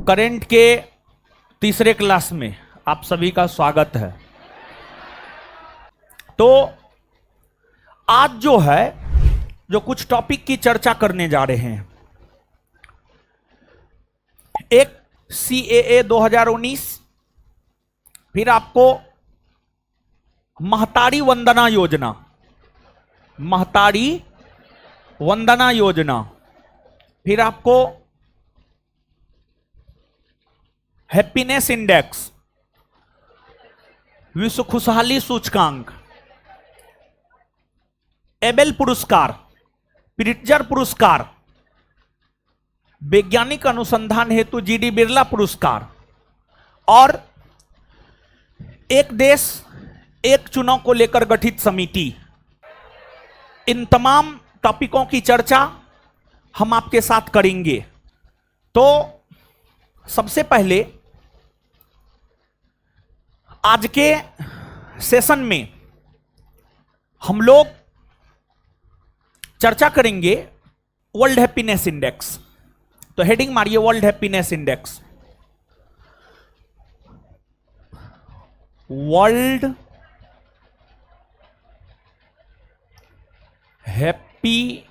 Current के तीसरे class में आप सभी का स्वागत है। तो आज जो कुछ टॉपिक की चर्चा करने जा रहे हैं, एक CAA 2019, फिर आपको महतारी वंदना योजना, फिर आपको हैप्पीनेस इंडेक्स, विश्व खुशहाली सूचकांक, एबेल पुरस्कार, प्रिट्जर पुरस्कार, वैज्ञानिक अनुसंधान हेतु GD बिरला पुरस्कार और एक देश एक चुनाव को लेकर गठित समिति, इन तमाम टॉपिकों की चर्चा हम आपके साथ करेंगे। तो सबसे पहले आज के सेशन में हम लोग चर्चा करेंगे वर्ल्ड हैप्पीनेस इंडेक्स। तो हेडिंग मारिए world happiness index. World happiness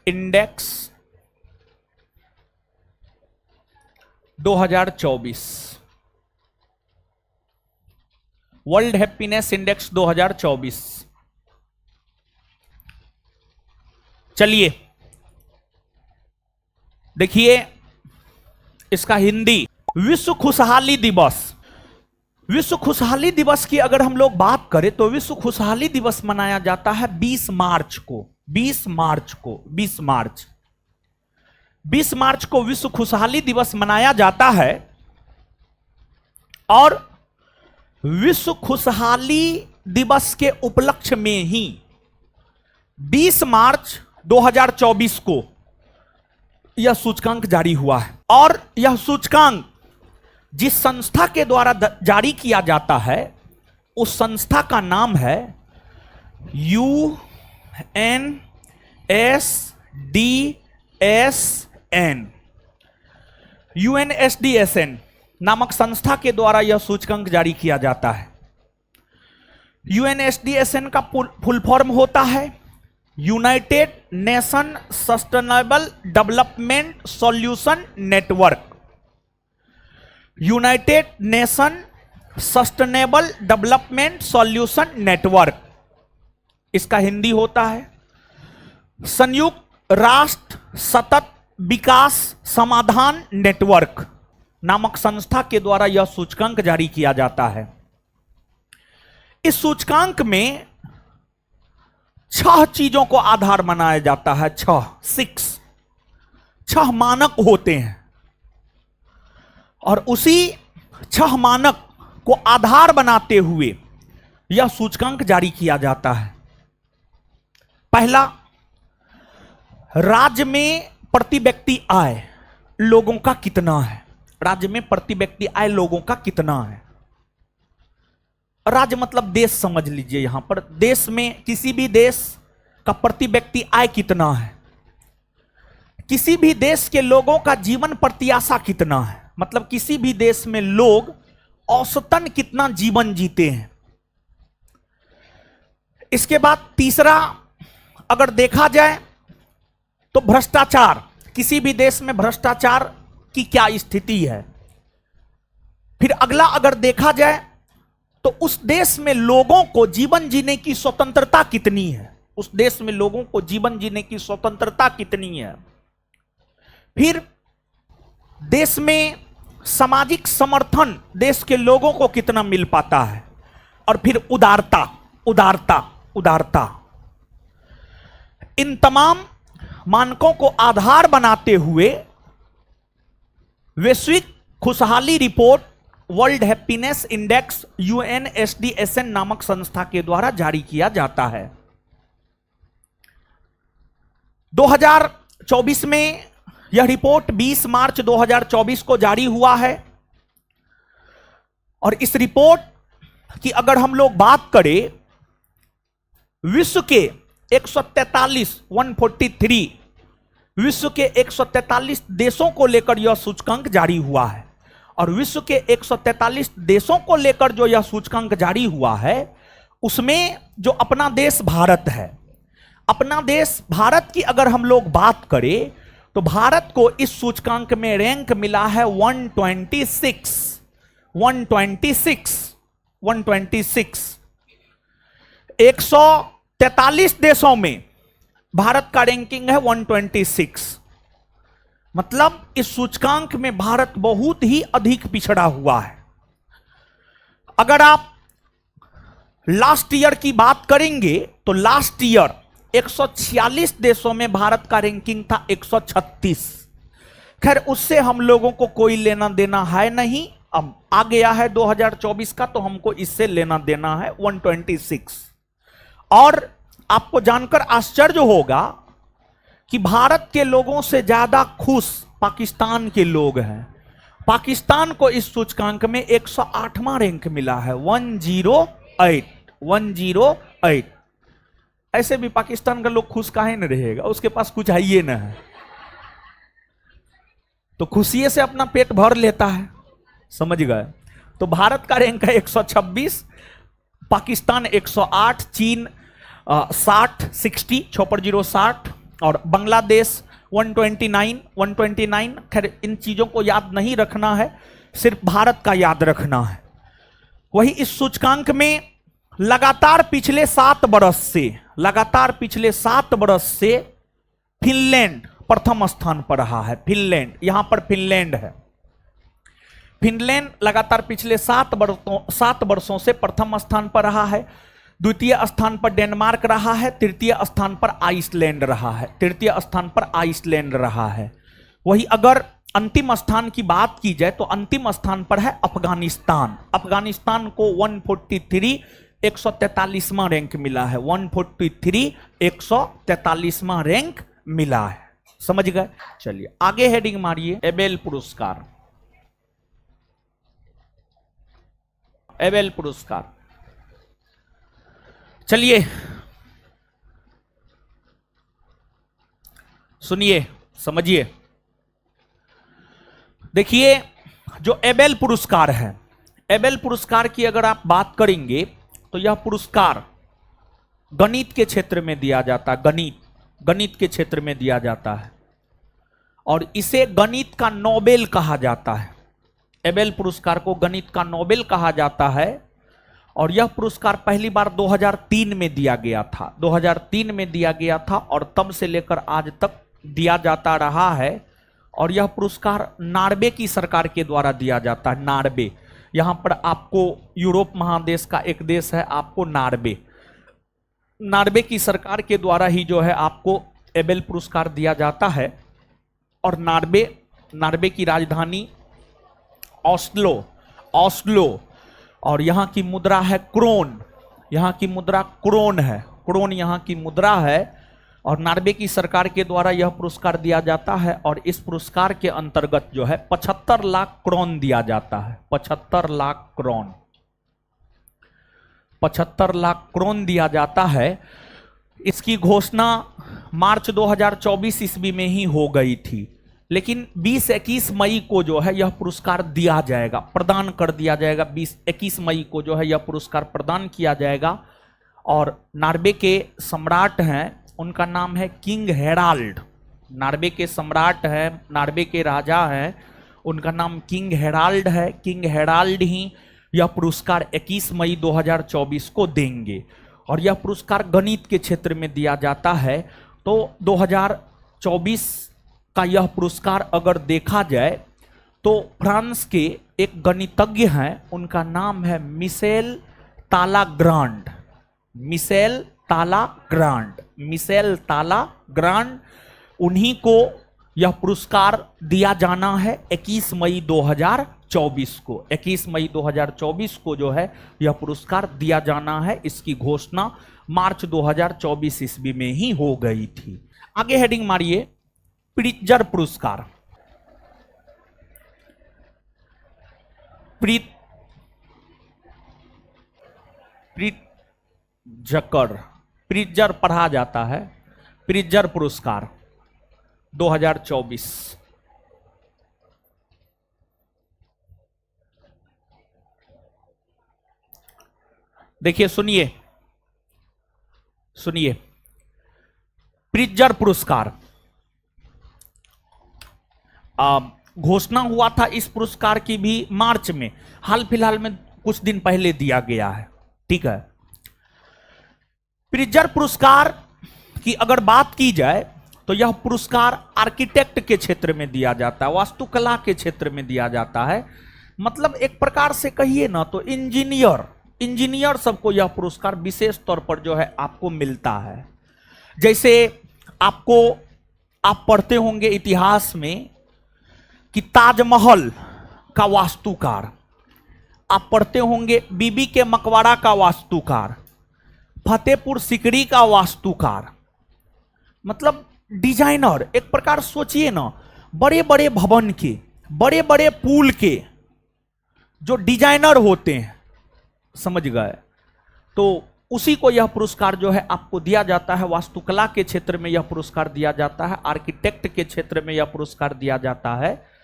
index 2024, world happiness index 2024। चलिए देखिए इसका हिंदी। विश्व खुशहाली दिवस। विश्व खुशहाली दिवस की अगर हम लोग बात करें तो विश्व खुशहाली दिवस मनाया जाता है 20 मार्च को 20 मार्च को विश्व खुशहाली दिवस मनाया जाता है। और विश्व खुशहाली दिवस के उपलक्ष्य में ही 20 मार्च 2024 को यह सूचकांक जारी हुआ है। और यह सूचकांक जिस संस्था के द्वारा जारी किया जाता है उस संस्था का नाम है UNSDSN नामक संस्था के द्वारा यह सूचकांक जारी किया जाता है। UNSDSN का फुल फॉर्म होता है United nation sustainable development solution network. United nation sustainable development solution network, इसका हिंदी होता है संयुक्त राष्ट्र सतत विकास समाधान नेटवर्क नामक संस्था के द्वारा यह सूचकांक जारी किया जाता है। इस सूचकांक में 6 चीजों को आधार बनाया जाता है। 6 मानक होते हैं और उसी 6 मानक को आधार बनाते हुए यह सूचकांक जारी किया जाता है। पहला, राज्य में प्रति व्यक्ति आय लोगों का कितना है। राज्य में प्रति व्यक्ति आय लोगों का कितना है। राज्य मतलब देश समझ लीजिए। यहां पर देश में किसी भी देश का प्रति व्यक्ति आय कितना है। किसी भी देश के लोगों का जीवन प्रत्याशा कितना है, मतलब किसी भी देश में लोग औसतन कितना जीवन जीते हैं। इसके बाद तीसरा, अगर देखा जाए तो भ्रष्टाचार, किसी भी देश में भ्रष्टाचार की क्या स्थिति है। फिर अगला, अगर देखा जाए तो उस देश में लोगों को जीवन जीने की स्वतंत्रता कितनी है। उस देश में लोगों को जीवन जीने की स्वतंत्रता कितनी है। फिर देश में सामाजिक समर्थन देश के लोगों को कितना मिल पाता है। और फिर उदारता। इन तमाम मानकों को आधार बनाते हुए वैश्विक खुशहाली report world happiness index UNSDSN नामक संस्था के द्वारा जारी किया जाता है। 2024 में यह रिपोर्ट 20 मार्च 2024 को जारी हुआ है। और इस रिपोर्ट की अगर हम लोग बात करें, विश्व के 143 विश्व के 143 देशों को लेकर यह सूचकांक जारी हुआ है। और विश्व के 143 देशों को लेकर जो यह सूचकांक जारी हुआ है, उसमें जो अपना देश भारत है, अपना देश भारत की अगर हम लोग बात करें तो भारत को इस सूचकांक में रैंक मिला है 126। 143 देशों में भारत का रैंकिंग है 126। मतलब इस सूचकांक में भारत बहुत ही अधिक पिछड़ा हुआ है। अगर आप लास्ट ईयर की बात करेंगे तो लास्ट ईयर 146 देशों में भारत का रैंकिंग था 136। खैर उससे हम लोगों को कोई लेना देना है नहीं, अब आ गया है 2024 का, तो हमको इससे लेना देना है 126। और आपको जानकर आश्चर्य होगा कि भारत के लोगों से ज्यादा खुश पाकिस्तान के लोग हैं। पाकिस्तान को इस सूचकांक में 108वां रैंक मिला है, 108। ऐसे भी पाकिस्तान का लोग खुश काहे न रहेगा, उसके पास कुछ है ही ना है, तो खुशी से अपना पेट भर लेता है, समझ गए। तो भारत का रैंक है 126, पाकिस्तान 108, चीन 60 और बांग्लादेश 129। खैर इन चीजों को याद नहीं रखना है, सिर्फ भारत का याद रखना है। वही इस सूचकांक में लगातार पिछले 7 बरस से फिनलैंड प्रथम स्थान पर रहा है। फिनलैंड, यहां पर फिनलैंड है। फिनलैंड लगातार पिछले 7 वर्षों से प्रथम स्थान पर रहा है। द्वितीय स्थान पर डेनमार्क रहा है। तृतीय स्थान पर आइसलैंड रहा है। वही अगर अंतिम स्थान की बात की जाए तो अंतिम स्थान पर है अफगानिस्तान। अफगानिस्तान को 143 143वां रैंक मिला है। 143 143वां रैंक मिला है, समझ गए। चलिए आगे हेडिंग मारिए, एबेल पुरस्कार। एबेल पुरस्कार, चलिए सुनिए समझिए। देखिए जो एबेल पुरस्कार है, एबेल पुरस्कार की अगर आप बात करेंगे तो यह पुरस्कार गणित के क्षेत्र में दिया जाता है। गणित के क्षेत्र में दिया जाता है और इसे गणित का नोबेल कहा जाता है। एबेल पुरस्कार को गणित का नोबेल कहा जाता है और यह पुरस्कार पहली बार 2003 में दिया गया था। 2003 में दिया गया था और तब से लेकर आज तक दिया जाता रहा है। और यह पुरस्कार नॉर्वे की सरकार के द्वारा दिया जाता है। नॉर्वे, यहां पर आपको यूरोप महादेश का एक देश है, आपको नॉर्वे की सरकार के द्वारा ही जो है आपको एबेल पुरस्कार दिया जाता है। और नॉर्वे की राजधानी ऑस्लो और यहाँ की मुद्रा है क्रोन। यहाँ की मुद्रा क्रोन है, क्रोन यहाँ की मुद्रा है। और नॉर्वे की सरकार के द्वारा यह पुरस्कार दिया जाता है और इस पुरस्कार के अंतर्गत जो है 75 लाख क्रोन दिया जाता है। 75 लाख क्रोन, 75 लाख क्रोन दिया जाता है। इसकी घोषणा मार्च 2024 ईस्वी में ही हो गई थी, लेकिन 20-21 मई को जो है यह पुरस्कार दिया जाएगा, प्रदान कर दिया जाएगा। 20-21 मई को जो है यह पुरस्कार प्रदान किया जाएगा। और नॉर्वे के सम्राट हैं, उनका नाम है किंग हेराल्ड। नॉर्वे के सम्राट हैं, नॉर्वे के राजा हैं, उनका नाम किंग हेराल्ड है। किंग हेराल्ड ही यह पुरस्कार 21 मई 2024 को देंगे। और यह पुरस्कार गणित के क्षेत्र में दिया जाता है। तो 2024 का यह पुरस्कार अगर देखा जाए तो फ्रांस के एक गणितज्ञ हैं, उनका नाम है मिशेल तालाग्रांड। मिशेल तालाग्रांड, उन्हीं को यह पुरस्कार दिया जाना है 21 मई 2024 को। 21 मई 2024 को जो है यह पुरस्कार दिया जाना है। इसकी घोषणा मार्च 2024 ईस्वी में ही हो गई थी। आगे हेडिंग मारिए, प्रिट्जर पुरस्कार। प्रिट्जर पढ़ा जाता है, प्रिट्जर पुरस्कार। 2024। देखिए, सुनिए सुनिए, प्रिट्जर पुरस्कार घोषणा हुआ था इस पुरस्कार की भी मार्च में, हाल फिलहाल में कुछ दिन पहले दिया गया है। ठीक है, प्रिट्जर पुरस्कार की अगर बात की जाए तो यह पुरस्कार आर्किटेक्ट के क्षेत्र में दिया जाता है, वास्तुकला के क्षेत्र में दिया जाता है। मतलब एक प्रकार से कहिए ना तो इंजीनियर सबको यह पुरस्कार विशेष तौर पर जो है आपको मिलता है। जैसे आप पढ़ते होंगे इतिहास में कि ताजमहल का वास्तुकार, आप पढ़ते होंगे बीबी के मकबरा का वास्तुकार, फतेहपुर सिकरी का वास्तुकार, मतलब डिजाइनर। एक प्रकार सोचिए ना, बड़े बड़े भवन के, बड़े बड़े पुल के जो डिजाइनर होते हैं, समझ गए, तो उसी को यह पुरस्कार जो है आपको दिया जाता है। वास्तुकला के क्षेत्र में यह पुरस्कार दिया जाता है, आर्किटेक्ट के क्षेत्र में यह पुरस्कार दिया जाता है।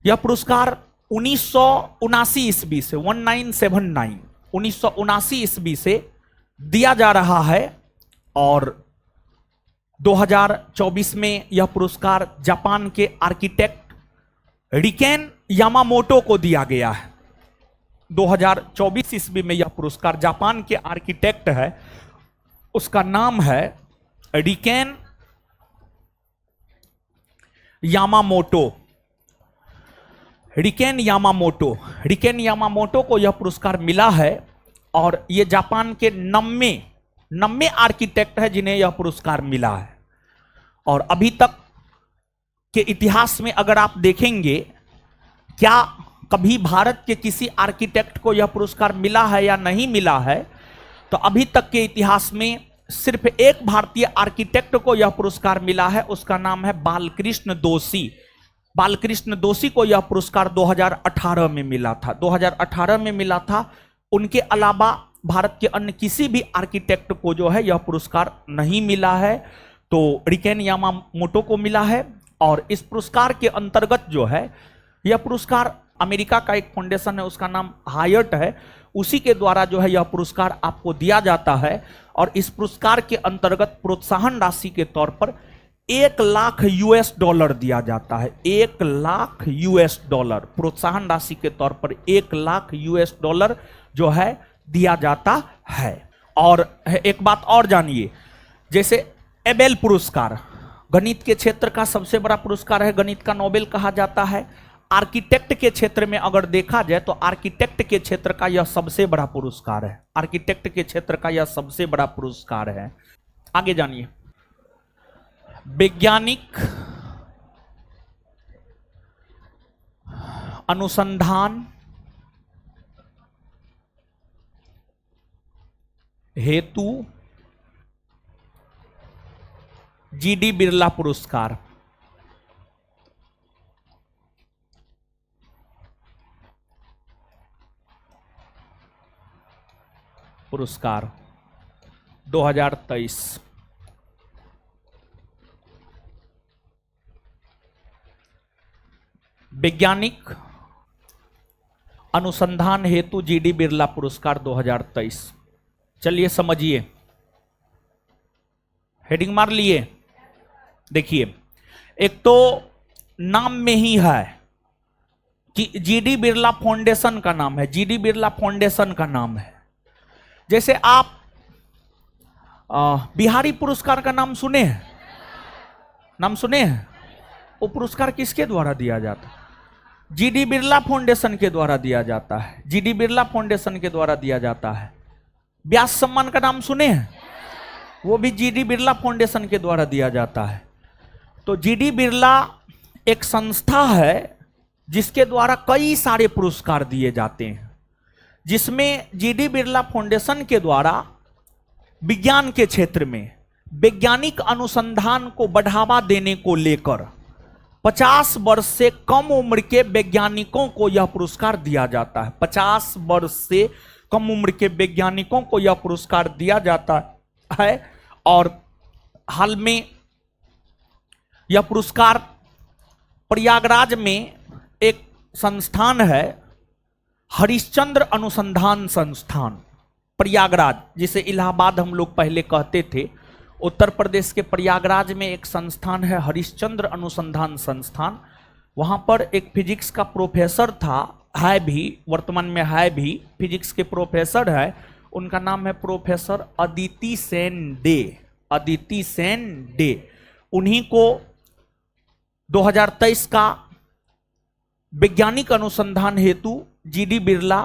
यह पुरस्कार 1979 ईस्वी से 1979 ईस्वी से दिया जा रहा है और 2024 में यह पुरस्कार जापान के आर्किटेक्ट रिकेन यामामोटो को दिया गया है। 2024 ईस्वी में यह पुरस्कार जापान के आर्किटेक्ट है, उसका नाम है रिकेन यामामोटो। रिकेन यामामोटो को यह पुरस्कार मिला है और यह जापान के 90 आर्किटेक्ट है जिन्हें यह पुरस्कार मिला है। और अभी तक के इतिहास में अगर आप देखेंगे, क्या कभी भारत के किसी आर्किटेक्ट को यह पुरस्कार मिला है या नहीं मिला है, तो अभी तक के इतिहास में सिर्फ एक भारतीय आर्किटेक्ट को यह पुरस्कार मिला है, उसका नाम है बालकृष्ण दोषी। बालकृष्ण दोषी को यह पुरस्कार 2018 में मिला था, 2018 में मिला था। उनके अलावा भारत के अन्य किसी भी आर्किटेक्ट को जो है यह पुरस्कार नहीं मिला है, तो रिकेन यामामोटो को मिला है। और इस पुरस्कार के अंतर्गत जो है, यह पुरस्कार अमेरिका का एक फाउंडेशन है, उसका नाम हायट है, उसी के द्वारा जो है यह पुरस्कार आपको दिया जाता है। और इस पुरस्कार के अंतर्गत प्रोत्साहन राशि के तौर पर $1,00,000 दिया जाता है। $1,00,000 प्रोत्साहन राशि के तौर पर $1,00,000 जो है दिया जाता है। और एक बात और जानिए, जैसे एबेल पुरस्कार गणित के क्षेत्र का सबसे बड़ा पुरस्कार है, गणित का नोबेल कहा जाता है। आर्किटेक्ट के क्षेत्र में अगर देखा जाए तो आर्किटेक्ट के क्षेत्र का यह सबसे बड़ा पुरस्कार है, आर्किटेक्ट के क्षेत्र का यह सबसे बड़ा पुरस्कार है। आगे जानिए, वैज्ञानिक अनुसंधान हेतु जीडी बिरला पुरस्कार। पुरस्कार 2023। वैज्ञानिक अनुसंधान हेतु जीडी बिरला पुरस्कार 2023। चलिए समझिए, हेडिंग मार लिए। देखिए, एक तो नाम में ही है कि जीडी बिरला फाउंडेशन का नाम है, जीडी बिरला फाउंडेशन का नाम है। जैसे आप बिहारी पुरस्कार का नाम सुने हैं, नाम सुने हैं? वो पुरस्कार किसके द्वारा दिया जाता है? जीडी बिरला फाउंडेशन के द्वारा दिया जाता है, जीडी बिरला फाउंडेशन के द्वारा दिया जाता है। व्यास सम्मान का नाम सुने हैं? वो भी जीडी बिरला फाउंडेशन के द्वारा दिया जाता है। तो जीडी बिरला एक संस्था है जिसके द्वारा कई सारे पुरस्कार दिए जाते हैं, जिसमें जीडी बिरला फाउंडेशन के द्वारा विज्ञान के क्षेत्र में वैज्ञानिक अनुसंधान को बढ़ावा देने को लेकर 50 वर्ष से कम उम्र के वैज्ञानिकों को यह पुरस्कार दिया जाता है। 50 वर्ष से कम उम्र के वैज्ञानिकों को यह पुरस्कार दिया जाता है। और हाल में यह पुरस्कार प्रयागराज में एक संस्थान है, हरिश्चंद्र अनुसंधान संस्थान प्रयागराज, जिसे इलाहाबाद हम लोग पहले कहते थे। उत्तर प्रदेश के प्रयागराज में एक संस्थान है, हरिश्चंद्र अनुसंधान संस्थान। वहां पर एक फिजिक्स का प्रोफेसर था, है भी, वर्तमान में है भी, फिजिक्स के प्रोफेसर है। उनका नाम है professor Aditi Sen day. Aditi Sen day, उन्हीं को 2023 का वैज्ञानिक अनुसंधान हेतु जीडी बिरला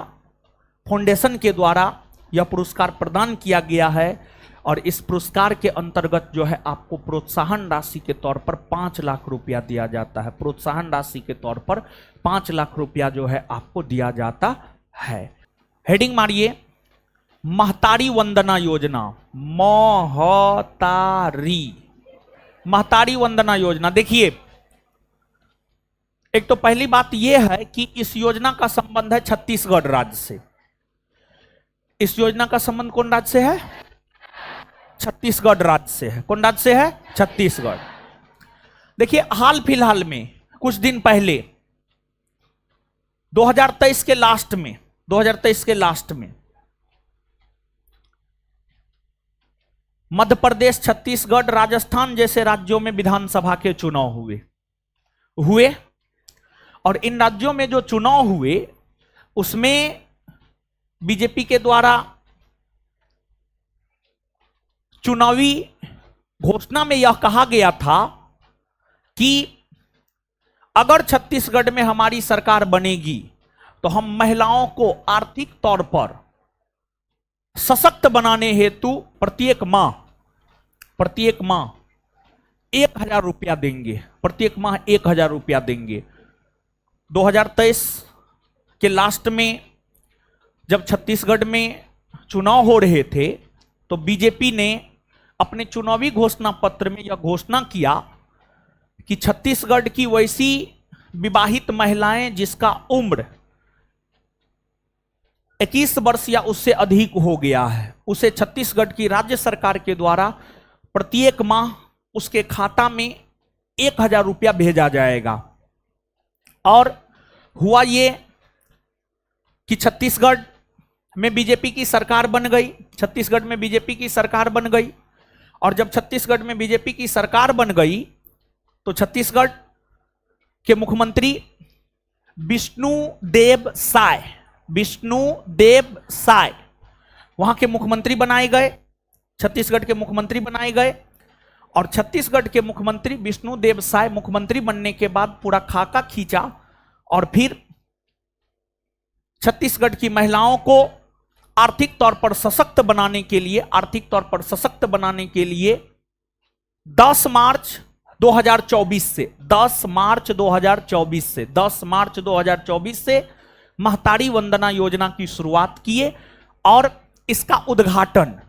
फाउंडेशन के द्वारा यह पुरस्कार प्रदान किया गया है। और इस पुरस्कार के अंतर्गत जो है आपको प्रोत्साहन राशि के तौर पर 5 लाख रुपया दिया जाता है। प्रोत्साहन राशि के तौर पर 5 लाख रुपया जो है आपको दिया जाता है। हेडिंग मारिए, महतारी वंदना योजना। महतारी वंदना योजना। देखिए, एक तो पहली बात यह है कि इस योजना का संबंध है छत्तीसगढ़ राज्य से। इस योजना का संबंध कौन राज्य से है? छत्तीसगढ़ राज्य से है। कौन राज्य से है? छत्तीसगढ़। देखिए, हाल फिलहाल में कुछ दिन पहले 2023 के लास्ट में मध्य प्रदेश, छत्तीसगढ़, राजस्थान जैसे राज्यों में विधानसभा के चुनाव हुए और इन राज्यों में जो चुनाव हुए उसमें बीजेपी के द्वारा चुनावी घोषणा में यह कहा गया था कि अगर छत्तीसगढ़ में हमारी सरकार बनेगी तो हम महिलाओं को आर्थिक तौर पर सशक्त बनाने हेतु प्रत्येक माह 1,000 रुपया देंगे। प्रत्येक माह 1,000 रुपया देंगे। 2023 के लास्ट में जब छत्तीसगढ़ में चुनाव हो रहे थे तो बीजेपी ने अपने चुनावी घोषणा पत्र में यह घोषणा किया कि छत्तीसगढ़ की वैसी विवाहित महिलाएं जिसका उम्र 21 वर्ष या उससे अधिक हो गया है, उसे छत्तीसगढ़ की राज्य सरकार के द्वारा प्रत्येक माह उसके खाता में 1,000 रुपया भेजा जाएगा। और हुआ ये कि छत्तीसगढ़ में बीजेपी की सरकार बन गई। छत्तीसगढ़ में बीजेपी की सरकार बन गई और जब छत्तीसगढ़ में बीजेपी की सरकार बन गई तो छत्तीसगढ़ के मुख्यमंत्री विष्णुदेव साय वहां के मुख्यमंत्री बनाए गए। छत्तीसगढ़ के मुख्यमंत्री बनाए गए और छत्तीसगढ़ के मुख्यमंत्री विष्णुदेव साय मुख्यमंत्री बनने के बाद पूरा खाका खींचा और फिर छत्तीसगढ़ की महिलाओं को आर्थिक तौर पर सशक्त बनाने के लिए 10 मार्च 2024 से महतारी वंदना योजना की शुरुआत किए और इसका उद्घाटन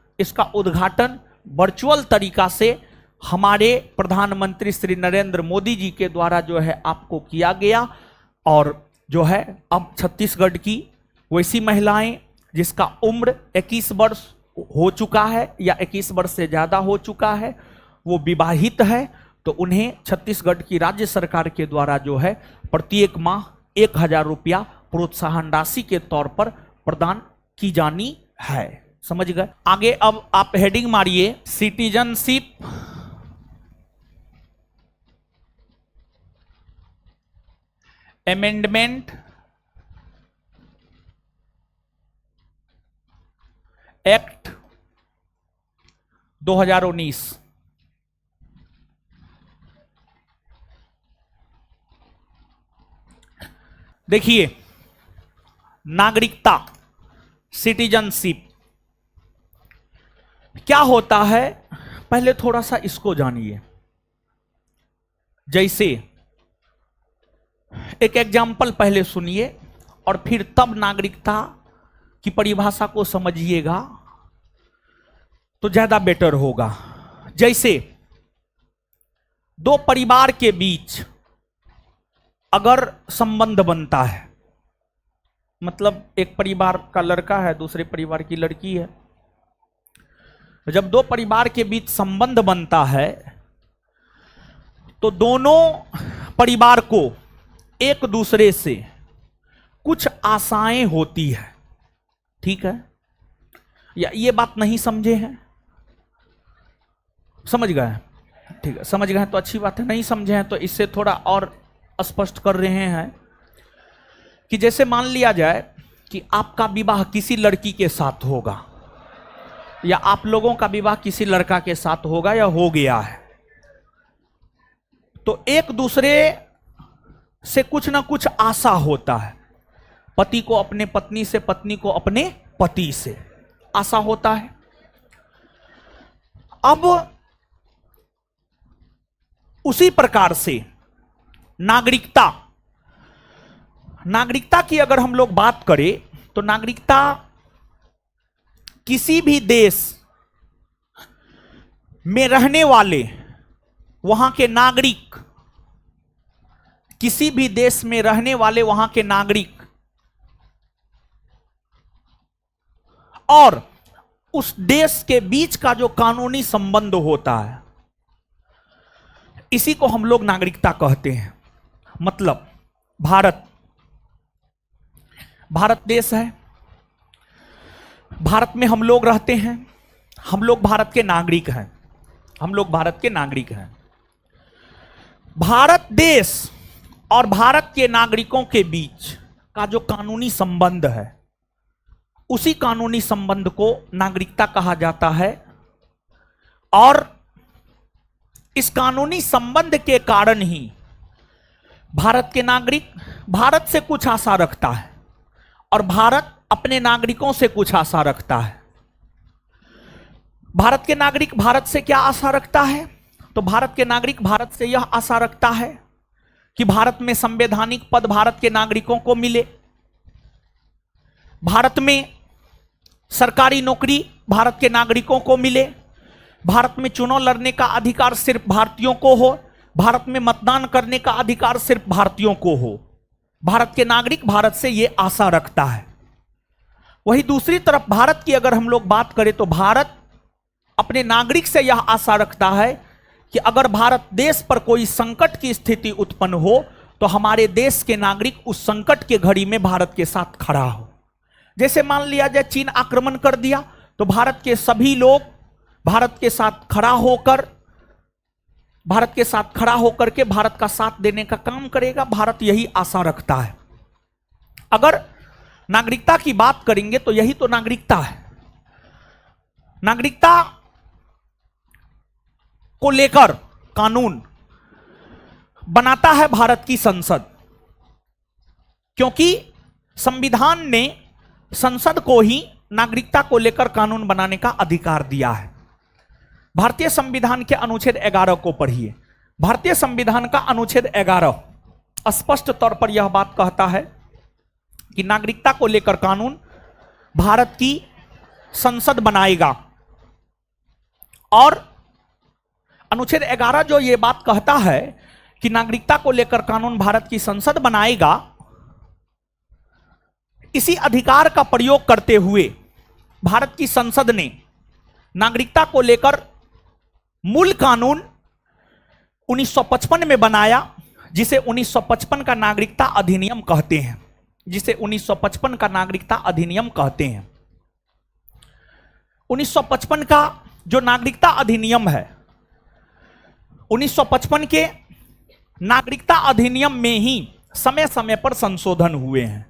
वर्चुअल तरीका से हमारे प्रधानमंत्री श्री नरेंद्र मोदी जी के द्वारा जो है आपको किया गया। और जो है अब छत्तीसगढ़ की वैसी महिलाएं जिसका उम्र 21 वर्ष हो चुका है या 21 वर्ष से ज्यादा हो चुका है, वो विवाहित है, तो उन्हें छत्तीसगढ़ की राज्य सरकार के द्वारा जो है प्रत्येक माह 1,000 रुपया प्रोत्साहन राशि के तौर पर प्रदान की जानी है। समझ गए? आगे अब आप हेडिंग मारिए, सिटीजनशिप अमेंडमेंट एक्ट 2019। देखिए, नागरिकता, सिटीजनशिप क्या होता है, पहले थोड़ा सा इसको जानिए। जैसे एक एग्जाम्पल पहले सुनिए और फिर तब नागरिकता की परिभाषा को समझिएगा तो ज्यादा बेटर होगा। जैसे दो परिवार के बीच अगर संबंध बनता है, मतलब एक परिवार का लड़का है, दूसरे परिवार की लड़की है, जब दो परिवार के बीच संबंध बनता है तो दोनों परिवार को एक दूसरे से कुछ आशाएं होती है। ठीक है, या ये बात नहीं समझे हैं? समझ गए? ठीक है, समझ गए तो अच्छी बात है, नहीं समझे हैं तो इससे थोड़ा और स्पष्ट कर रहे हैं कि जैसे मान लिया जाए कि आपका विवाह किसी लड़की के साथ होगा, या आप लोगों का विवाह किसी लड़का के साथ होगा या हो गया है, तो एक दूसरे से कुछ ना कुछ आशा होता है। पति को अपने पत्नी से, पत्नी को अपने पति से आशा होता है। अब उसी प्रकार से नागरिकता की अगर हम लोग बात करें तो नागरिकता किसी भी देश में रहने वाले वहां के नागरिक, किसी भी देश में रहने वाले वहां के नागरिक और उस देश के बीच का जो कानूनी संबंध होता है, इसी को हम लोग नागरिकता कहते हैं। मतलब भारत देश है, भारत में हम लोग रहते हैं, हम लोग भारत के नागरिक हैं, भारत देश और भारत के नागरिकों के बीच का जो कानूनी संबंध है, उसी कानूनी संबंध को नागरिकता कहा जाता है। और इस कानूनी संबंध के कारण ही भारत के नागरिक भारत से कुछ आशा रखता है और भारत अपने नागरिकों से कुछ आशा रखता है। भारत के नागरिक भारत से क्या आशा रखता है? तो भारत के नागरिक भारत से यह आशा रखता है कि भारत में संवैधानिक पद भारत के नागरिकों को मिले, भारत में सरकारी नौकरी भारत के नागरिकों को मिले, भारत में चुनाव लड़ने का अधिकार सिर्फ भारतीयों को हो, भारत में मतदान करने का अधिकार सिर्फ भारतीयों को हो। भारत के नागरिक भारत से यह आशा रखता है। वही दूसरी तरफ भारत की अगर हम लोग बात करें तो भारत अपने नागरिक से यह आशा रखता है कि अगर भारत देश पर कोई संकट की स्थिति उत्पन्न हो तो हमारे देश के नागरिक उस संकट के घड़ी में भारत के साथ खड़ा हो। जैसे मान लिया जाए चीन आक्रमण कर दिया तो भारत के सभी लोग भारत के साथ खड़ा होकर के भारत का साथ देने का काम करेगा। भारत यही आशा रखता है। अगर नागरिकता की बात करेंगे तो यही तो नागरिकता है। नागरिकता को लेकर कानून बनाता है भारत की संसद, क्योंकि संविधान ने संसद को ही नागरिकता को लेकर कानून बनाने का अधिकार दिया है। भारतीय संविधान के अनुच्छेद 11 को पढ़िए। भारतीय संविधान का अनुच्छेद 11 स्पष्ट तौर पर यह बात कहता है कि नागरिकता को लेकर कानून भारत की संसद बनाएगा। और अनुच्छेद 11 जो यह बात कहता है कि नागरिकता को लेकर कानून भारत की संसद बनाएगा, इसी अधिकार का प्रयोग करते हुए भारत की संसद ने नागरिकता को लेकर मूल कानून 1955 में बनाया, जिसे 1955 का नागरिकता अधिनियम कहते हैं। 1955 का जो नागरिकता अधिनियम है, 1955 के नागरिकता अधिनियम में ही समय समय पर संशोधन हुए हैं।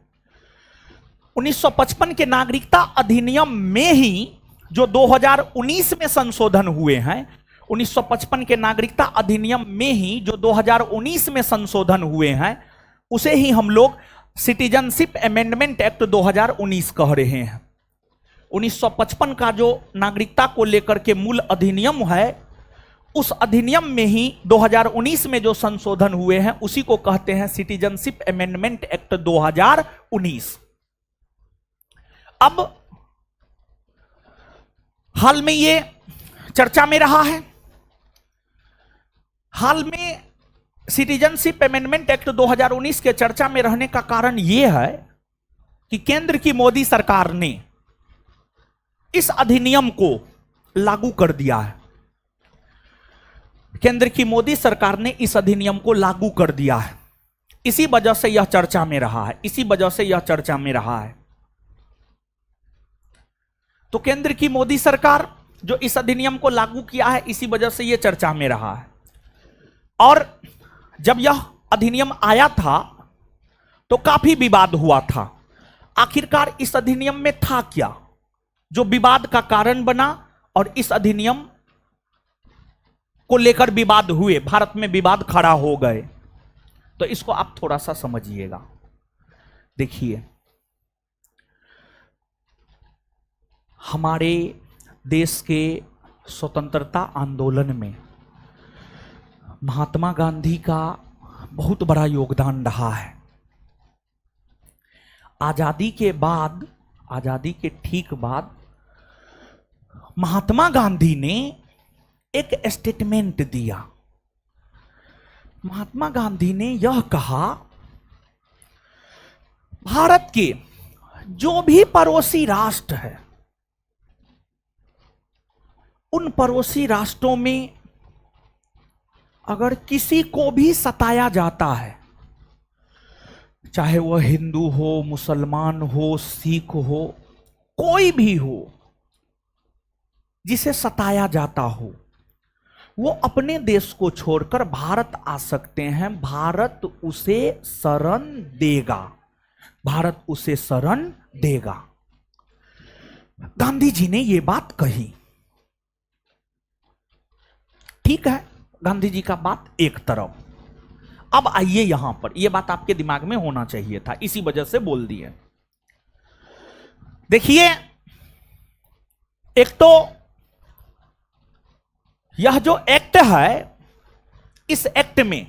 1955 के नागरिकता अधिनियम में ही जो 2019 में संशोधन हुए हैं, 1955 के नागरिकता अधिनियम में ही जो 2019 में संशोधन हुए हैं, उसे ही हम लोग सिटीजनशिप अमेंडमेंट एक्ट 2019 कह रहे हैं। 1955 का जो नागरिकता को लेकर के मूल अधिनियम है, उस अधिनियम में ही 2019 में जो संशोधन हुए हैं, उसी को कहते हैं सिटीजनशिप अमेंडमेंट एक्ट 2019। अब हाल में ये चर्चा में रहा है। हाल में सिटीजनशिप अमेंडमेंट एक्ट 2019 के चर्चा में रहने का कारण यह है कि केंद्र की मोदी सरकार ने इस अधिनियम को लागू कर दिया है। केंद्र की मोदी सरकार ने इस अधिनियम को लागू कर दिया है। इसी वजह से यह चर्चा में रहा है, इसी वजह से यह चर्चा में रहा है। तो केंद्र की मोदी सरकार जो इस अधिनियम को लागू किया है, इसी वजह से यह चर्चा में रहा है। और जब यह अधिनियम आया था तो काफी विवाद हुआ था। आखिरकार इस अधिनियम में था क्या जो विवाद का कारण बना और इस अधिनियम को लेकर विवाद हुए, भारत में विवाद खड़ा हो गए। तो इसको आप थोड़ा सा समझिएगा। देखिए, हमारे देश के स्वतंत्रता आंदोलन में महात्मा गांधी का बहुत बड़ा योगदान रहा है। आजादी के बाद, आजादी के ठीक बाद महात्मा गांधी ने एक स्टेटमेंट दिया। महात्मा गांधी ने यह कहा, भारत के जो भी पड़ोसी राष्ट्र है, उन पड़ोसी राष्ट्रों में अगर किसी को भी सताया जाता है, चाहे वह हिंदू हो, मुसलमान हो, सिख हो, कोई भी हो, जिसे सताया जाता हो, वो अपने देश को छोड़कर भारत आ सकते हैं। भारत उसे शरण देगा, भारत उसे शरण देगा। गांधी जी ने ये बात कही। ठीक है, गांधी जी का बात एक तरफ। अब आइए यहां पर, यह बात आपके दिमाग में होना चाहिए था, इसी वजह से बोल दिए। देखिए, एक तो यह जो एक्ट है, इस एक्ट में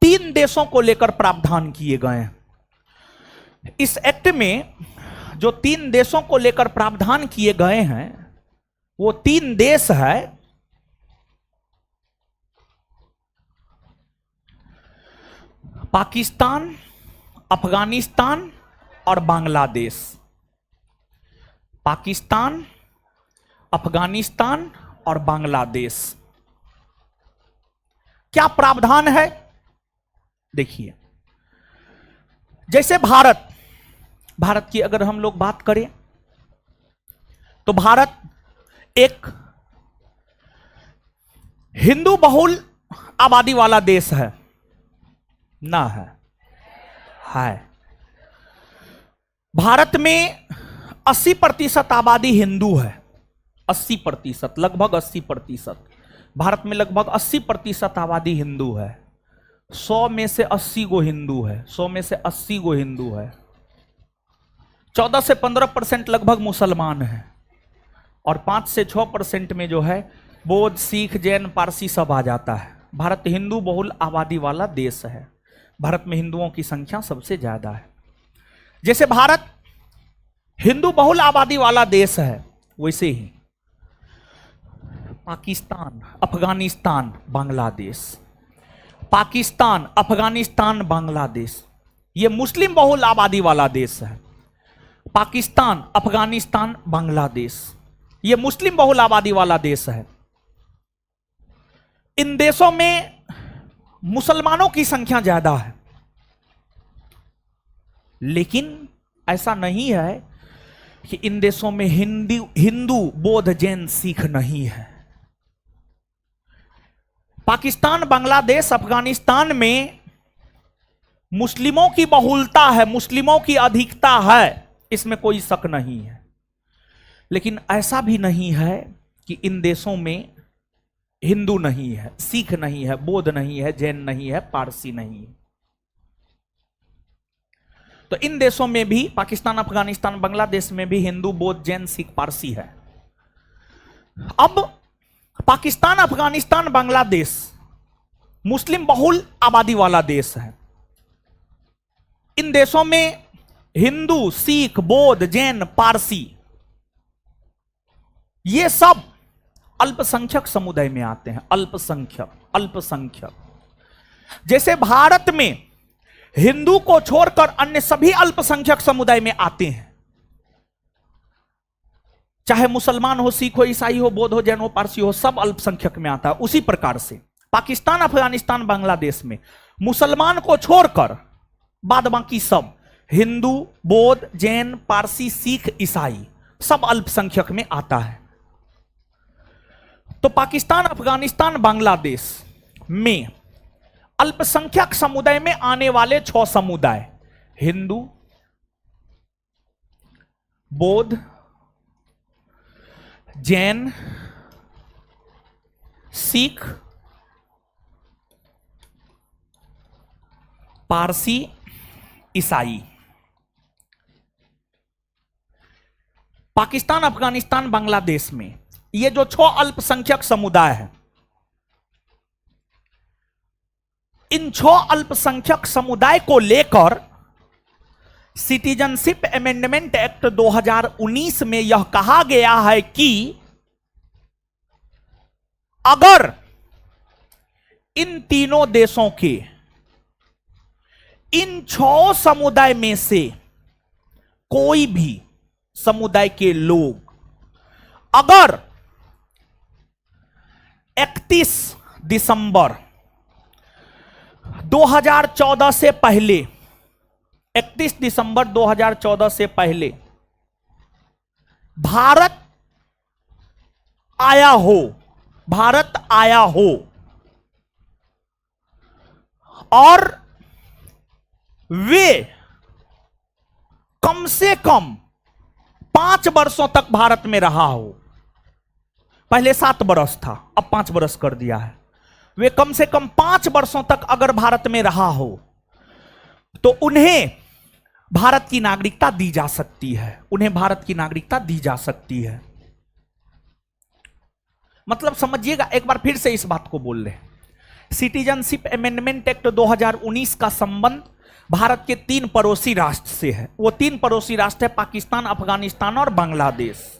3 देशों को लेकर प्रावधान किए गए हैं। इस एक्ट में जो 3 देशों को लेकर प्रावधान किए गए हैं, वो 3 देश है पाकिस्तान, अफगानिस्तान और बांग्लादेश। पाकिस्तान, अफगानिस्तान और बांग्लादेश। क्या प्रावधान है? देखिए, जैसे भारत की अगर हम लोग बात करें तो भारत एक हिंदू बहुल आबादी वाला देश है ना? है। भारत में 80% आबादी हिंदू है। 80%, लगभग 80%। भारत में लगभग 80% आबादी हिंदू है। 100 में से 80 गो हिंदू है, 100 में से 80 गो हिंदू है। 14 से 15% लगभग मुसलमान है। और 5 से 6% में जो है बौद्ध, सिख, जैन, पारसी सब आ जाता है। भारत हिंदू बहुल आबादी वाला देश है। भारत में हिंदुओं की संख्या सबसे ज्यादा है। जैसे भारत हिंदू बहुल आबादी वाला देश है, वैसे ही पाकिस्तान, अफगानिस्तान, बांग्लादेश, पाकिस्तान, अफगानिस्तान, बांग्लादेश, ये मुस्लिम बहुल आबादी वाला देश है। पाकिस्तान, अफगानिस्तान, बांग्लादेश, ये मुस्लिम बहुल आबादी वाला देश है। इन देशों में मुसलमानों की संख्या ज्यादा है, लेकिन ऐसा नहीं है कि इन देशों में हिंदू, बौद्ध, जैन, सिख नहीं है। पाकिस्तान, बांग्लादेश, अफगानिस्तान में मुस्लिमों की बहुलता है, मुस्लिमों की अधिकता है, इसमें कोई शक नहीं है। लेकिन ऐसा भी नहीं है कि इन देशों में हिंदू नहीं है, सिख नहीं है, बौद्ध नहीं है, जैन नहीं है, पारसी नहीं है। तो इन देशों में भी, पाकिस्तान, अफगानिस्तान, बांग्लादेश में भी हिंदू, बौद्ध, जैन, सिख, पारसी है। अब पाकिस्तान, अफगानिस्तान, बांग्लादेश मुस्लिम बहुल आबादी वाला देश है। इन देशों में हिंदू, सिख, बौद्ध, जैन, पारसी, ये सब अल्पसंख्यक समुदाय में आते हैं। अल्पसंख्यक। जैसे भारत में हिंदू को छोड़कर अन्य सभी अल्पसंख्यक समुदाय में आते हैं, चाहे मुसलमान हो, सिख हो, ईसाई हो, बौद्ध हो, जैन हो, पारसी हो, सब अल्पसंख्यक में आता है। उसी प्रकार से पाकिस्तान, अफगानिस्तान, बांग्लादेश में मुसलमान को छोड़कर बाद बाकी सब हिंदू, बौद्ध, जैन, पारसी, सिख, ईसाई सब अल्पसंख्यक में आता है। तो पाकिस्तान, अफगानिस्तान, बांग्लादेश में अल्पसंख्यक समुदाय में आने वाले 6 समुदाय हिंदू, बौद्ध, जैन, सिख, पारसी, ईसाई। पाकिस्तान, अफगानिस्तान, बांग्लादेश में ये जो 6 अल्पसंख्यक समुदाय हैं, इन 6 अल्पसंख्यक समुदाय को लेकर सिटीजनशिप अमेंडमेंट एक्ट 2019 में यह कहा गया है कि अगर इन तीनों देशों के इन 6 समुदाय में से कोई भी समुदाय के लोग अगर 31 दिसंबर 2014 से पहले 31 दिसंबर 2014 से पहले भारत आया हो और वे कम से कम 5 वर्षों तक भारत में रहा हो। पहले 7 वर्ष था, अब 5 वर्ष कर दिया है। वे कम से कम 5 वर्षों तक अगर भारत में रहा हो तो उन्हें भारत की नागरिकता दी जा सकती है। उन्हें भारत की नागरिकता दी जा सकती है। मतलब समझिएगा, एक बार फिर से इस बात को बोल रहे हैं। सिटीजनशिप अमेंडमेंट एक्ट 2019 का संबंध भारत के 3 पड़ोसी राष्ट्र से है। वो 3 पड़ोसी राष्ट्र है पाकिस्तान, अफगानिस्तान और बांग्लादेश।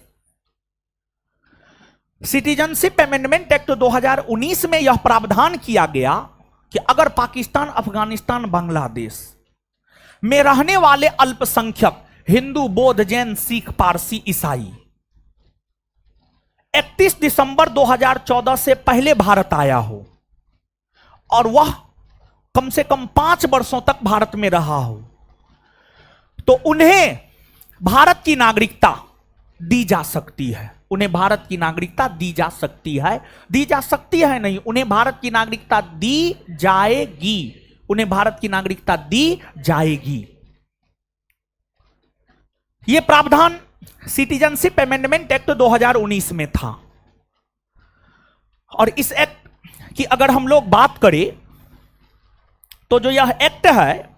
सिटीजनशिप अमेंडमेंट एक्ट 2019 में यह प्रावधान किया गया कि अगर पाकिस्तान, अफगानिस्तान, बांग्लादेश में रहने वाले अल्पसंख्यक हिंदू, बौद्ध, जैन, सिख, पारसी, ईसाई 31 दिसंबर 2014 से पहले भारत आया हो और वह कम से कम 5 वर्षों तक भारत में रहा हो तो उन्हें भारत की नागरिकता दी जा सकती है। उन्हें भारत की नागरिकता दी जा सकती है। दी जा सकती है नहीं, उन्हें भारत की नागरिकता दी जाएगी। उन्हें भारत की नागरिकता दी जाएगी। यह प्रावधान सिटीजनशिप अमेंडमेंट एक्ट 2019 में था। और इस एक्ट की अगर हम लोग बात करें तो जो यह एक्ट है,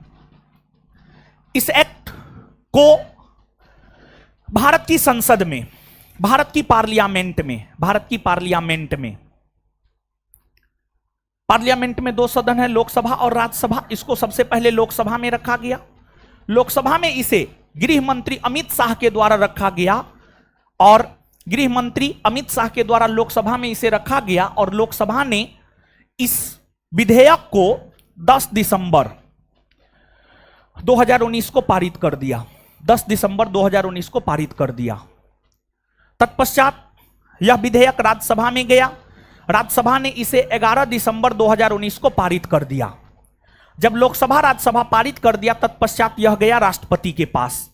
इस एक्ट को भारत की संसद में, भारत की पार्लियामेंट में 2 सदन है, लोकसभा और राज्यसभा। इसको सबसे पहले लोकसभा में रखा गया। लोकसभा में इसे गृह मंत्री अमित शाह के द्वारा रखा गया और गृह मंत्री अमित शाह के द्वारा लोकसभा में इसे रखा गया और लोकसभा ने इस विधेयक को 10 दिसंबर 2019 को पारित कर दिया। 10 दिसंबर 2019 को पारित कर दिया। तत्पश्चात यह विधेयक राज्यसभा में गया। राज्यसभा ने इसे 11 दिसंबर 2019 को पारित कर दिया। जब लोकसभा राज्यसभा पारित कर दिया, तत्पश्चात यह गया राष्ट्रपति के पास।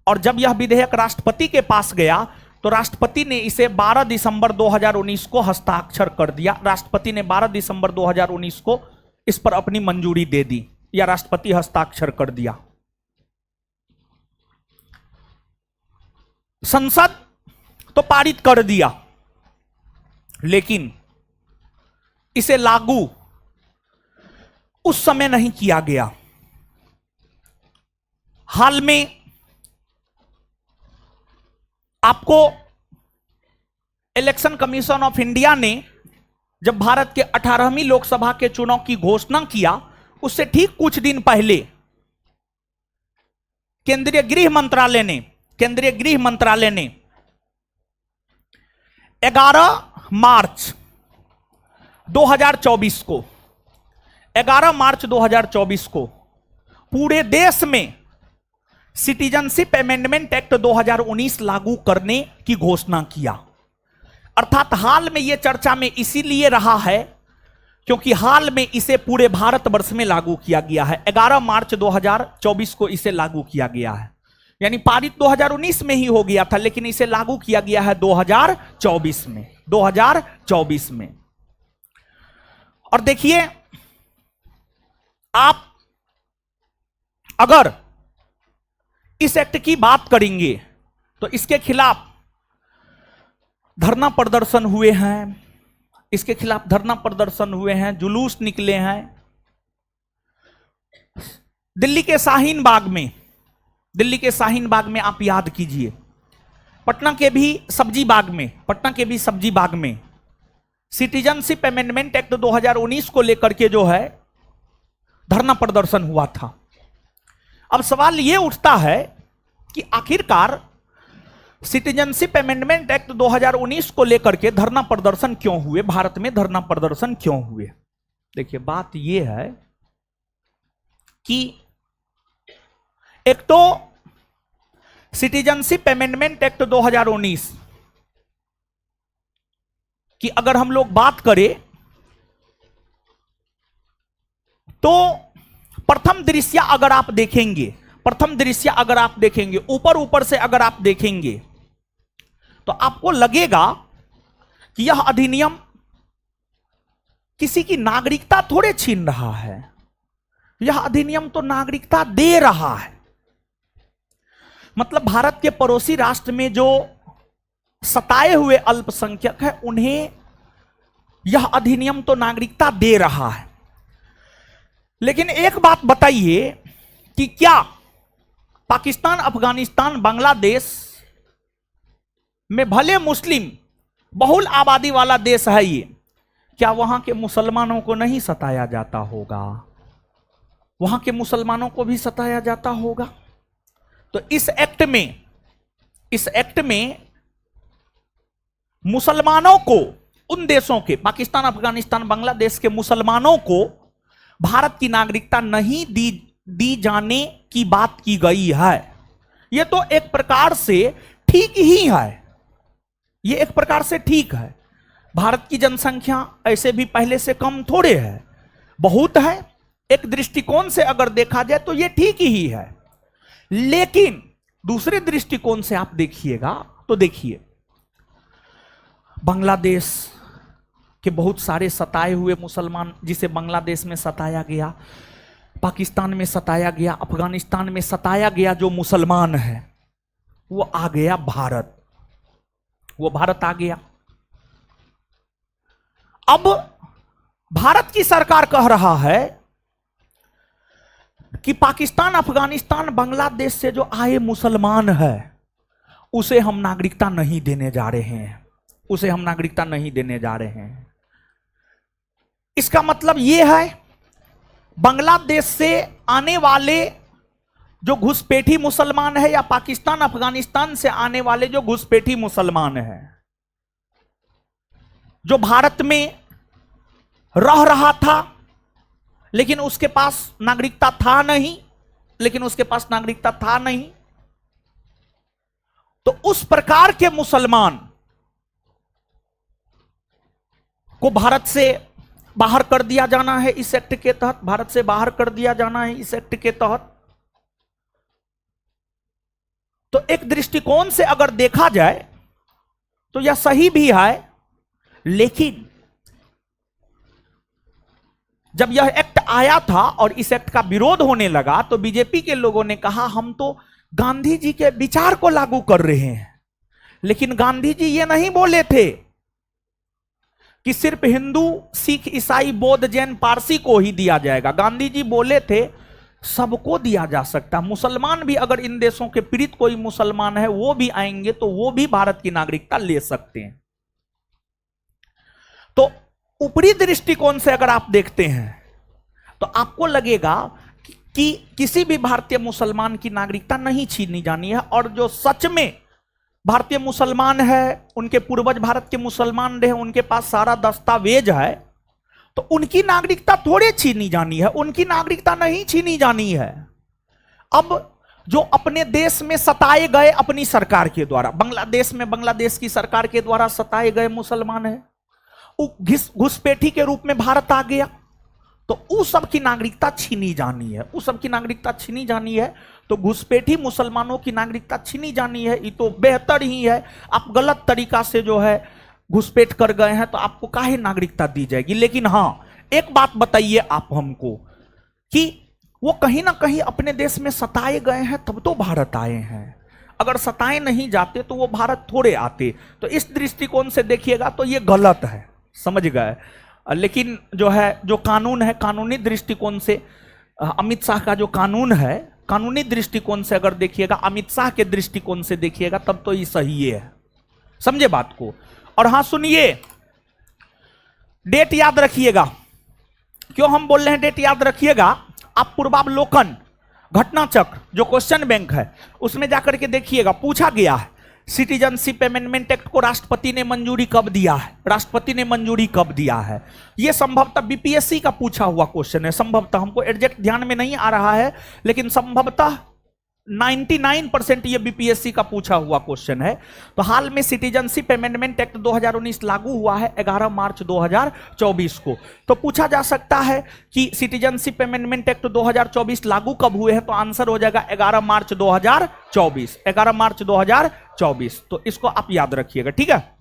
और जब यह विधेयक राष्ट्रपति के पास गया तो राष्ट्रपति ने इसे 12 दिसंबर 2019 को हस्ताक्षर कर दिया। राष्ट्रपति ने 12 दिसंबर 2019 को इस पर अपनी मंजूरी दे दी या राष्ट्रपति हस्ताक्षर कर दिया। संसद तो पारित कर दिया, लेकिन इसे लागू उस समय नहीं किया गया। हाल में आपको इलेक्शन कमीशन ऑफ इंडिया ने जब भारत के 18वीं लोकसभा के चुनाव की घोषणा किया, उससे ठीक कुछ दिन पहले केंद्रीय गृह मंत्रालय ने 11 मार्च 2024 को पूरे देश में सिटीजनशिप अमेंडमेंट एक्ट 2019 लागू करने की घोषणा किया। अर्थात हाल में यह चर्चा में इसीलिए रहा है क्योंकि हाल में इसे पूरे भारतवर्ष में लागू किया गया है। 11 मार्च 2024 को इसे लागू किया गया है, यानी पारित 2019 में ही हो गया था, लेकिन इसे लागू किया गया है 2024 में। 2024 में। और देखिए, आप अगर इस एक्ट की बात करेंगे तो इसके खिलाफ धरना प्रदर्शन हुए हैं, इसके खिलाफ धरना प्रदर्शन हुए हैं, जुलूस निकले हैं। दिल्ली के शाहीन बाग में, दिल्ली के शाहीन बाग में आप याद कीजिए, पटना के भी सब्जी बाग में, पटना के भी सब्जी बाग में सिटीजनशिप अमेंडमेंट एक्ट 2019 को लेकर के जो है धरना प्रदर्शन हुआ था। अब सवाल यह उठता है कि आखिरकार सिटीजनशिप अमेंडमेंट एक्ट 2019 को लेकर के धरना प्रदर्शन क्यों हुए, भारत में धरना प्रदर्शन क्यों हुए। देखिए, बात यह है कि एक तो सिटीजनशिप अमेंडमेंट एक्ट 2019 की अगर हम लोग बात करें तो प्रथम दृश्य अगर आप देखेंगे, प्रथम दृश्य अगर आप देखेंगे, ऊपर ऊपर से अगर आप देखेंगे तो आपको लगेगा कि यह अधिनियम किसी की नागरिकता थोड़े छीन रहा है, यह अधिनियम तो नागरिकता दे रहा है। मतलब भारत के पड़ोसी राष्ट्र में जो सताए हुए अल्पसंख्यक है उन्हें यह अधिनियम तो नागरिकता दे रहा है। लेकिन एक बात बताइए कि क्या पाकिस्तान, अफगानिस्तान, बांग्लादेश में भले मुस्लिम बहुल आबादी वाला देश है ये, क्या वहां के मुसलमानों को नहीं सताया जाता होगा? वहां के मुसलमानों को भी सताया जाता होगा। तो इस एक्ट में मुसलमानों को, उन देशों के, पाकिस्तान, अफगानिस्तान, बांग्लादेश के मुसलमानों को भारत की नागरिकता नहीं दी जाने की बात की गई है। यह तो एक प्रकार से ठीक ही है, यह एक प्रकार से ठीक है। भारत की जनसंख्या ऐसे भी पहले से कम थोड़े है, बहुत है। एक दृष्टिकोण से अगर देखा जाए तो यह ठीक ही है। लेकिन दूसरे दृष्टिकोण से आप देखिएगा तो देखिए, बांग्लादेश के बहुत सारे सताए हुए मुसलमान, जिसे बांग्लादेश में सताया गया, पाकिस्तान में सताया गया, अफगानिस्तान में सताया गया जो मुसलमान है, वो आ गया भारत, वो भारत आ गया। अब भारत की सरकार कह रहा है कि पाकिस्तान, अफगानिस्तान, बांग्लादेश से जो आए मुसलमान है उसे हम नागरिकता नहीं देने जा रहे हैं, उसे हम नागरिकता नहीं देने जा रहे हैं। इसका मतलब यह है बांग्लादेश से आने वाले जो घुसपैठी मुसलमान है, या पाकिस्तान, अफगानिस्तान से आने वाले जो घुसपैठी मुसलमान है, जो भारत में रह रहा था लेकिन उसके पास नागरिकता था नहीं, तो उस प्रकार के मुसलमान को भारत से बाहर कर दिया जाना है इस एक्ट के तहत, भारत से बाहर कर दिया जाना है इस एक्ट के तहत। तो एक दृष्टिकोण से अगर देखा जाए तो यह सही भी है। लेकिन जब यह एक्ट आया था और इस एक्ट का विरोध होने लगा तो बीजेपी के लोगों ने कहा हम तो गांधी जी के विचार को लागू कर रहे हैं। लेकिन गांधी जी ये नहीं बोले थे कि सिर्फ हिंदू, सिख, ईसाई, बौद्ध, जैन, पारसी को ही दिया जाएगा। गांधी जी बोले थे सबको दिया जा सकता है। मुसलमान भी, अगर इन देशों के पीड़ित कोई मुसलमान है वो भी आएंगे तो वो भी भारत की नागरिकता ले सकते हैं। तो ऊपरी दृष्टिकोण से अगर आप देखते हैं तो आपको लगेगा कि किसी भी भारतीय मुसलमान की नागरिकता नहीं छीनी जानी है, और जो सच में भारतीय मुसलमान है, उनके पूर्वज भारत के मुसलमान रहे, उनके पास सारा दस्तावेज है, तो उनकी नागरिकता थोड़े छीनी जानी है, उनकी नागरिकता नहीं छीनी जानी है। अब जो अपने देश में सताए गए अपनी सरकार के द्वारा, बांग्लादेश में बांग्लादेश की सरकार के द्वारा सताए गए मुसलमान है, घुसपैठी के रूप में भारत आ गया, तो उस सब की नागरिकता छीनी जानी है, उस सब की नागरिकता छीनी जानी है। तो घुसपैठी मुसलमानों की नागरिकता छीनी जानी है, ये तो बेहतर ही है। आप गलत तरीका से जो है घुसपैठ कर गए हैं तो आपको काहे नागरिकता दी जाएगी। लेकिन हां, एक बात बताइए आप हमको कि वो कहीं ना कहीं अपने देश में सताए गए हैं तब तो भारत आए हैं। अगर सताए नहीं जाते तो वो भारत थोड़े आते। तो इस दृष्टिकोण से देखिएगा तो ये गलत है, समझ गए। लेकिन जो है, जो कानून है, कानूनी दृष्टिकोण से अमित शाह का जो कानून है, कानूनी दृष्टिकोण से अगर देखिएगा, अमित शाह के दृष्टिकोण से देखिएगा तब तो ये सही है, समझे बात को। और हां सुनिए, डेट याद रखिएगा। क्यों हम बोल रहे हैं डेट याद रखिएगा? आप पूर्वावलोकन घटना चक्र जो क्वेश्चन बैंक है उसमें जाकर के देखिएगा, पूछा गया है सिटीजनशिप अमेंडमेंट एक्ट को राष्ट्रपति ने मंजूरी कब दिया है, राष्ट्रपति ने मंजूरी कब दिया है। यह संभवतः बीपीएससी का पूछा हुआ क्वेश्चन है, संभवतः, हमको एग्जैक्ट ध्यान में नहीं आ रहा है, लेकिन संभवतः 99% ये बीपीएससी का पूछा हुआ क्वेश्चन है। तो हाल में सिटीजनशिप अमेंडमेंट एक्ट 2019 लागू हुआ है 11 मार्च 2024 को। तो पूछा जा सकता है कि सिटीजनशिप अमेंडमेंट एक्ट 2024 लागू कब हुए हैं, तो आंसर हो जाएगा 11 मार्च 2024, 11 मार्च 2024। तो इसको आप याद रखिएगा, ठीक है।